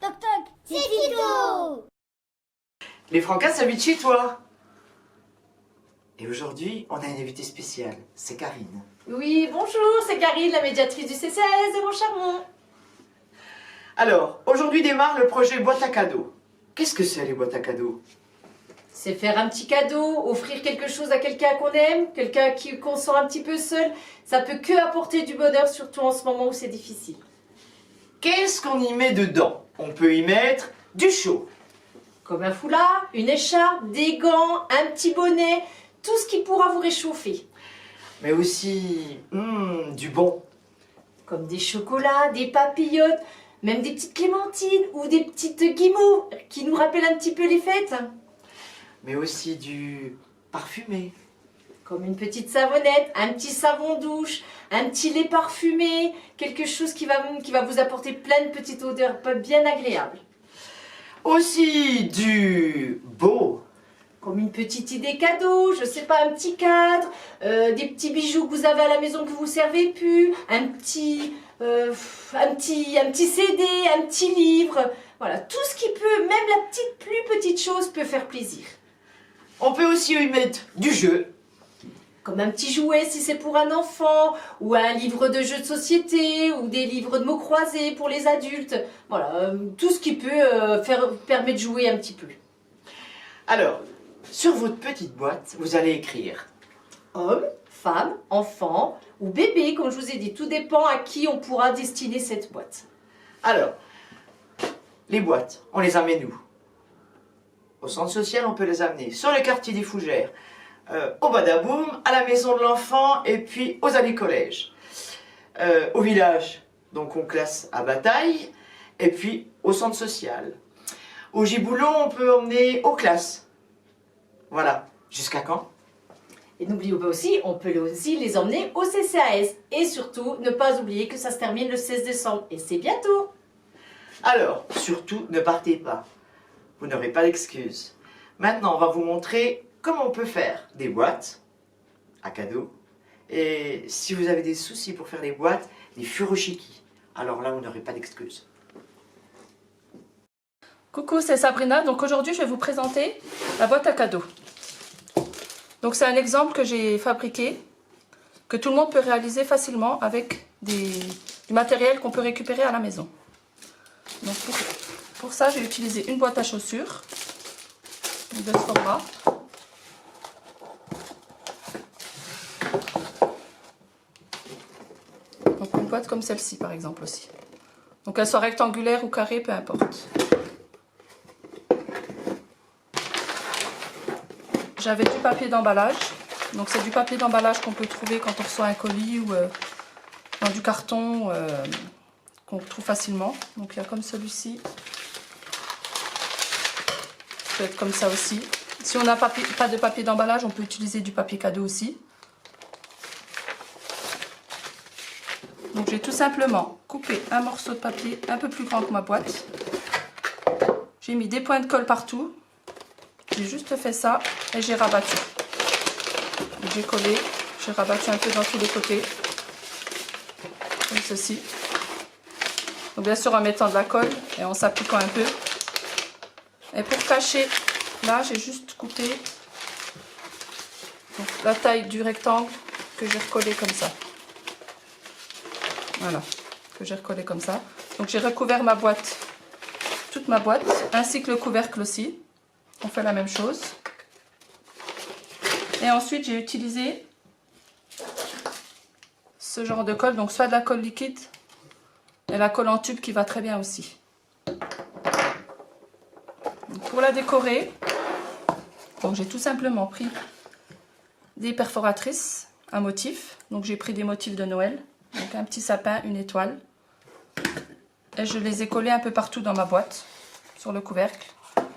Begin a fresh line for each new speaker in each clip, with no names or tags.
Toc toc, c'est Tito.
Les Francas s'habitent chez toi. Et aujourd'hui, on a une invitée spéciale, c'est Karine.
Oui, bonjour, c'est Karine, la médiatrice du CCAS de Montcharmont.
Alors, aujourd'hui démarre le projet boîte à cadeaux. Qu'est-ce que c'est les boîtes à cadeaux?
C'est faire un petit cadeau, offrir quelque chose à quelqu'un qu'on aime, quelqu'un qu'on sent un petit peu seul. Ça peut que apporter du bonheur, surtout en ce moment où c'est difficile.
Qu'est-ce qu'on y met dedans? On peut y mettre du chaud.
Comme un foulard, une écharpe, des gants, un petit bonnet, tout ce qui pourra vous réchauffer.
Mais aussi, du bon.
Comme des chocolats, des papillotes, même des petites clémentines ou des petites guimauves qui nous rappellent un petit peu les fêtes.
Mais aussi du parfumé.
Comme une petite savonnette, un petit savon douche, un petit lait parfumé, quelque chose qui va vous apporter plein de petites odeurs bien agréables.
Aussi du beau.
Comme une petite idée cadeau, je sais pas, un petit cadre, des petits bijoux que vous avez à la maison que vous ne servez plus, un petit CD, un petit livre. Voilà, tout ce qui peut, même la plus petite chose peut faire plaisir.
On peut aussi y mettre du jeu.
Comme un petit jouet si c'est pour un enfant, ou un livre de jeux de société, ou des livres de mots croisés pour les adultes. Voilà, tout ce qui peut permet de jouer un petit peu.
Alors, sur votre petite boîte, vous allez écrire
Homme, femme, enfant ou bébé, comme je vous ai dit. Tout dépend à qui on pourra destiner cette boîte.
Alors, les boîtes, on les amène où? Au centre social, on peut les amener sur le quartier des Fougères, au Badaboum, à la maison de l'enfant et puis aux années collège. Au village, donc on classe à Bataille et puis au centre social. Au Giboulon, on peut emmener aux classes. Voilà. Jusqu'à quand?
Et n'oubliez pas aussi, on peut aussi les emmener au CCAS. Et surtout, ne pas oublier que ça se termine le 16 décembre. Et c'est bientôt.
Alors, surtout, ne partez pas. Vous n'aurez pas d'excuses. Maintenant, on va vous montrer comment on peut faire des boîtes à cadeaux. Et si vous avez des soucis pour faire des boîtes, des furoshiki. Alors là, vous n'aurez pas d'excuses.
Coucou, c'est Sabrina. Donc aujourd'hui, je vais vous présenter la boîte à cadeaux. Donc c'est un exemple que j'ai fabriqué, que tout le monde peut réaliser facilement avec du matériel qu'on peut récupérer à la maison. Donc pour ça, j'ai utilisé une boîte à chaussures de ce format. Donc une boîte comme celle-ci par exemple aussi. Donc elle soit rectangulaire ou carrée, peu importe. J'avais du papier d'emballage. Donc c'est du papier d'emballage qu'on peut trouver quand on reçoit un colis ou dans du carton qu'on trouve facilement. Donc il y a comme celui-ci. Ça peut être comme ça aussi. Si on n'a pas de papier d'emballage, on peut utiliser du papier cadeau aussi. Donc j'ai tout simplement coupé un morceau de papier un peu plus grand que ma boîte. J'ai mis des points de colle partout. J'ai juste fait ça et j'ai rabattu. J'ai collé, j'ai rabattu un peu dans tous les côtés. Comme ceci. Donc bien sûr en mettant de la colle et en s'appliquant un peu. Et pour cacher, là j'ai juste coupé donc, la taille du rectangle que j'ai recollé comme ça. Voilà, que j'ai recollé comme ça. Donc j'ai recouvert ma boîte, toute ma boîte, ainsi que le couvercle aussi. On fait la même chose. Et ensuite, j'ai utilisé ce genre de colle. Donc, soit de la colle liquide et la colle en tube qui va très bien aussi. Donc, pour la décorer, j'ai tout simplement pris des perforatrices à motifs. Donc, j'ai pris des motifs de Noël. Donc, un petit sapin, une étoile. Et je les ai collés un peu partout dans ma boîte, sur le couvercle.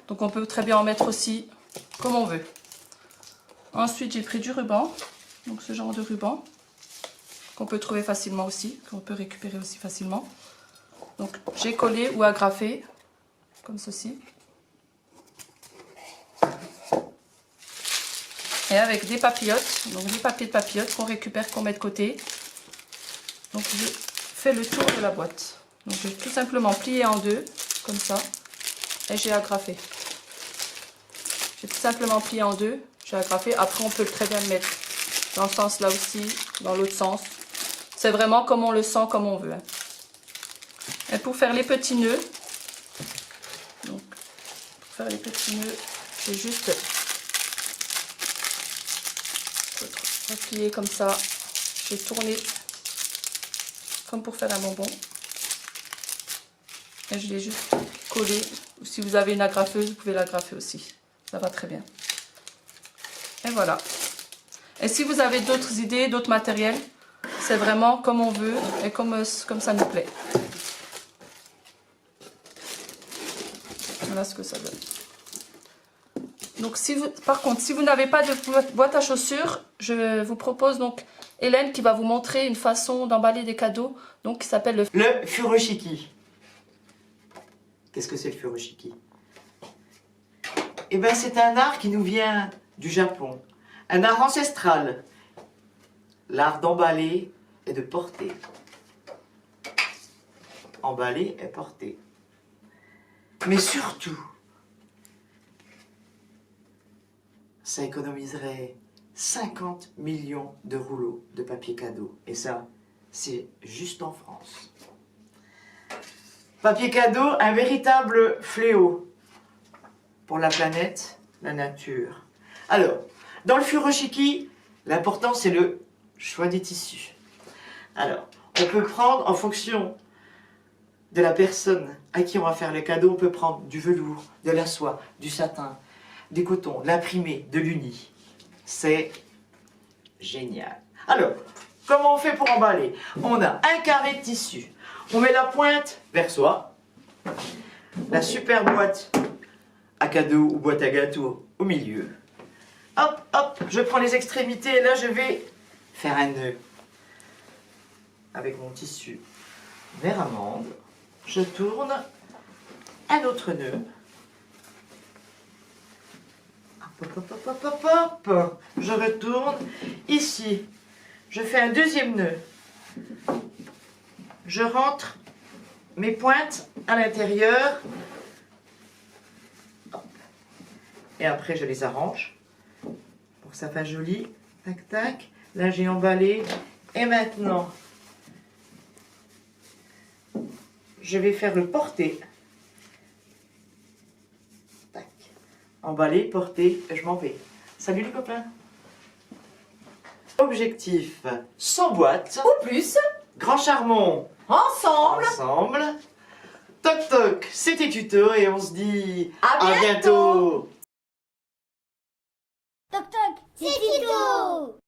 Donc on peut très bien en mettre aussi comme on veut. Ensuite j'ai pris du ruban, donc ce genre de ruban qu'on peut trouver facilement aussi, qu'on peut récupérer aussi facilement. Donc j'ai collé ou agrafé comme ceci. Et avec des papillotes, donc des papiers de papillotes qu'on récupère, qu'on met de côté. Donc je fais le tour de la boîte. Donc je vais tout simplement plier en deux comme ça, et j'ai agrafé. J'ai tout simplement plié en deux, j'ai agrafé. Après, on peut très bien le mettre dans ce sens là aussi, dans l'autre sens. C'est vraiment comme on le sent, comme on veut. Hein. Et pour faire les petits nœuds, donc, pour faire les petits nœuds, j'ai juste replié comme ça. J'ai tourné comme pour faire un bonbon. Et je l'ai juste collé. Si vous avez une agrafeuse, vous pouvez l'agrafer aussi. Ça va très bien. Et voilà. Et si vous avez d'autres idées, d'autres matériels, c'est vraiment comme on veut et comme ça nous plaît. Voilà ce que ça donne. Donc, par contre, si vous n'avez pas de boîte à chaussures, je vous propose donc Hélène qui va vous montrer une façon d'emballer des cadeaux, donc qui s'appelle
le furoshiki. Qu'est-ce que c'est le furoshiki? Eh bien, c'est un art qui nous vient du Japon. Un art ancestral. L'art d'emballer et de porter. Emballer et porter. Mais surtout, ça économiserait 50 millions de rouleaux de papier cadeau. Et ça, c'est juste en France. Papier cadeau, un véritable fléau pour la planète, la nature. Alors, dans le furoshiki, l'important c'est le choix des tissus. Alors, on peut prendre en fonction de la personne à qui on va faire le cadeau, on peut prendre du velours, de la soie, du satin, des cotons, l'imprimé, de l'uni. C'est génial. Alors, comment on fait pour emballer? On a un carré de tissu. On met la pointe vers soi. La super boîte à cadeau ou boîte à gâteau au milieu. Hop, hop, je prends les extrémités et là je vais faire un nœud. Avec mon tissu vert amande, je tourne un autre nœud. Hop, hop, hop, hop, hop, hop. Je retourne ici. Je fais un deuxième nœud. Je rentre mes pointes à l'intérieur. Et après, je les arrange pour que ça fasse joli. Tac, tac. Là, j'ai emballé. Et maintenant, je vais faire le porter. Tac. Emballer, porter, et je m'en vais. Salut les copains. Objectif, 100 boîtes.
Ou plus,
Grand Charmont.
ensemble.
Ensemble. Toc toc, c'était Tuto et on se dit
À bientôt.
bientôt.
Toc toc, c'est Tito.